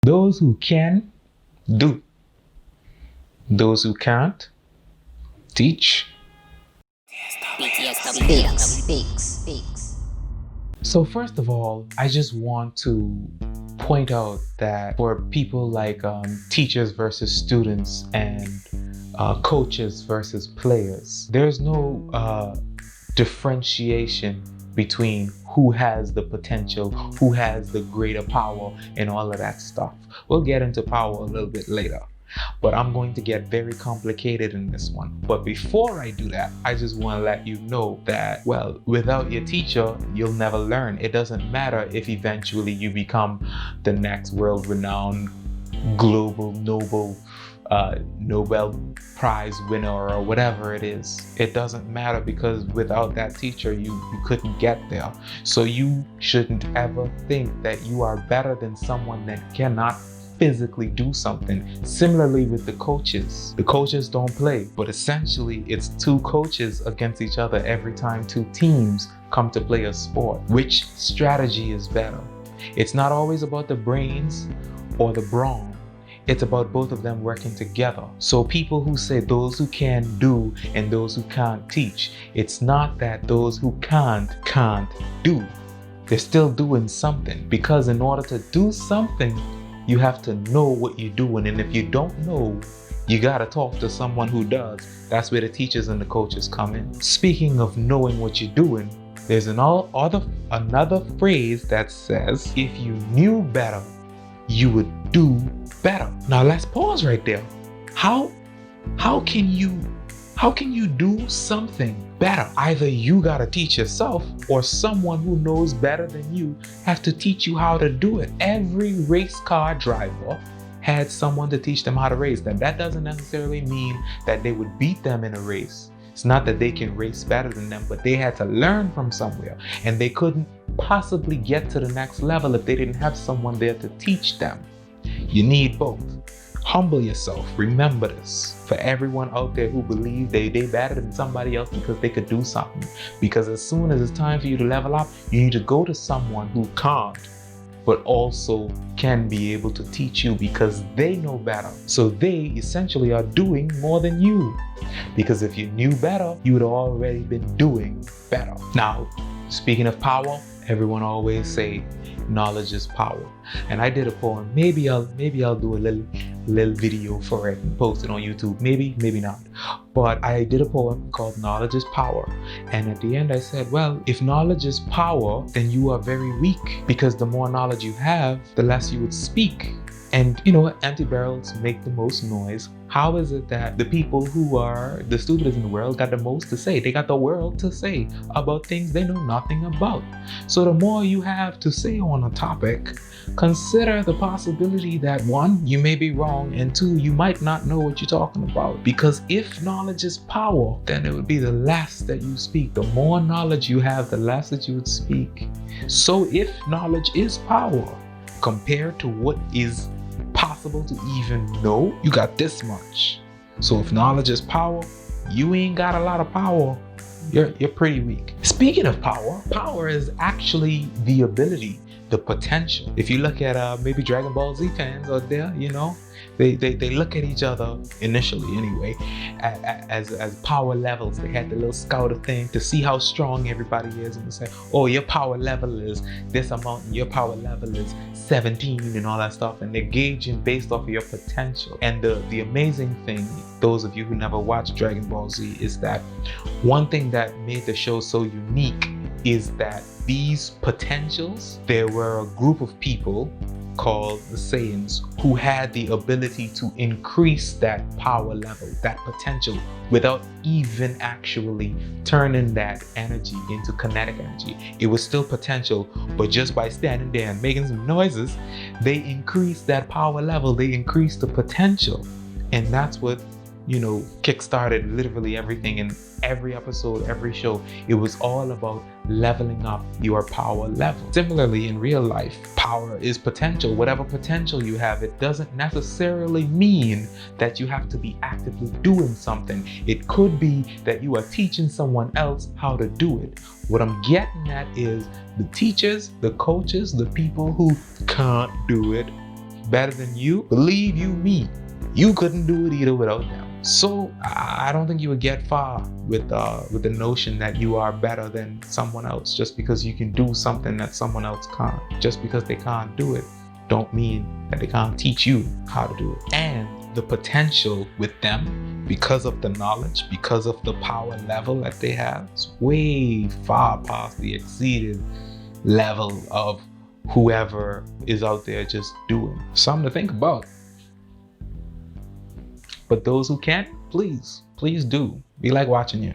Those who can, do. Those who can't, teach. BTSW. So first of all, I just want to point out that for people like teachers versus students and coaches versus players, there's no differentiation between who has the potential, who has the greater power, and all of that stuff. We'll get into power a little bit later, but I'm going to get very complicated in this one. But before I do that, I just want to let you know that, well, without your teacher, you'll never learn. It doesn't matter if eventually you become the next world-renowned global Nobel Prize winner or whatever it is. It doesn't matter, because without that teacher, you couldn't get there. So you shouldn't ever think that you are better than someone that cannot physically do something. Similarly with the coaches. The coaches don't play, but essentially it's two coaches against each other every time two teams come to play a sport. Which strategy is better? It's not always about the brains or the brawn. It's about both of them working together. So people who say those who can do and those who can't teach, it's not that those who can't do. They're still doing something, because in order to do something, you have to know what you're doing. And if you don't know, you gotta talk to someone who does. That's where the teachers and the coaches come in. Speaking of knowing what you're doing, there's another phrase that says, if you knew better, you would do better. Now let's pause right there. How can you do something better? Either you gotta teach yourself, or someone who knows better than you have to teach you how to do it. Every race car driver had someone to teach them how to race them. That doesn't necessarily mean that they would beat them in a race. It's not that they can race better than them, but they had to learn from somewhere, and they couldn't possibly get to the next level if they didn't have someone there to teach them. You need both. Humble yourself. Remember this. For everyone out there who believe they better than somebody else because they could do something. Because as soon as it's time for you to level up, you need to go to someone who can't, but also can be able to teach you, because they know better. So they essentially are doing more than you. Because if you knew better, you would have already been doing better. Now, speaking of power, everyone always say knowledge is power. And I did a poem. Maybe I'll do a little video for it and post it on YouTube. Maybe not. But I did a poem called Knowledge is Power. And at the end I said, well, if knowledge is power, then you are very weak, because the more knowledge you have, the less you would speak. And empty barrels make the most noise. How is it that the people who are the stupidest in the world got the most to say? They got the world to say about things they know nothing about. So the more you have to say on a topic, consider the possibility that one, you may be wrong, and two, you might not know what you're talking about. Because if knowledge is power, then it would be the less that you speak. The more knowledge you have, the less that you would speak. So if knowledge is power, compared to what is possible to even know, you got this much. So if knowledge is power, you ain't got a lot of power. You're pretty weak. Speaking of power is actually the ability, the potential. If you look at maybe Dragon Ball Z fans out there, they look at each other initially anyway as power levels. They had the little scouter thing to see how strong everybody is, and they say, oh, your power level is this amount and your power level is 17 and all that stuff, and they're gauging based off of your potential. And the amazing thing, those of you who never watched Dragon Ball Z, is that one thing that made the show so unique is that these potentials, there were a group of people called the Saiyans who had the ability to increase that power level, that potential, without even actually turning that energy into kinetic energy. It was still potential, but just by standing there and making some noises, they increased that power level, they increased the potential. And that's what kickstarted literally everything in every episode, every show. It was all about leveling up your power level. Similarly, in real life, power is potential. Whatever potential you have, it doesn't necessarily mean that you have to be actively doing something. It could be that you are teaching someone else how to do it. What I'm getting at is the teachers, the coaches, the people who can't do it, better than you, believe you me, you couldn't do it either without them. So I don't think you would get far with the notion that you are better than someone else just because you can do something that someone else can't. Just because they can't do it, don't mean that they can't teach you how to do it. And the potential with them, because of the knowledge, because of the power level that they have, is way far past the exceeded level of whoever is out there just doing. Something to think about. But those who can't, please do. We like watching you.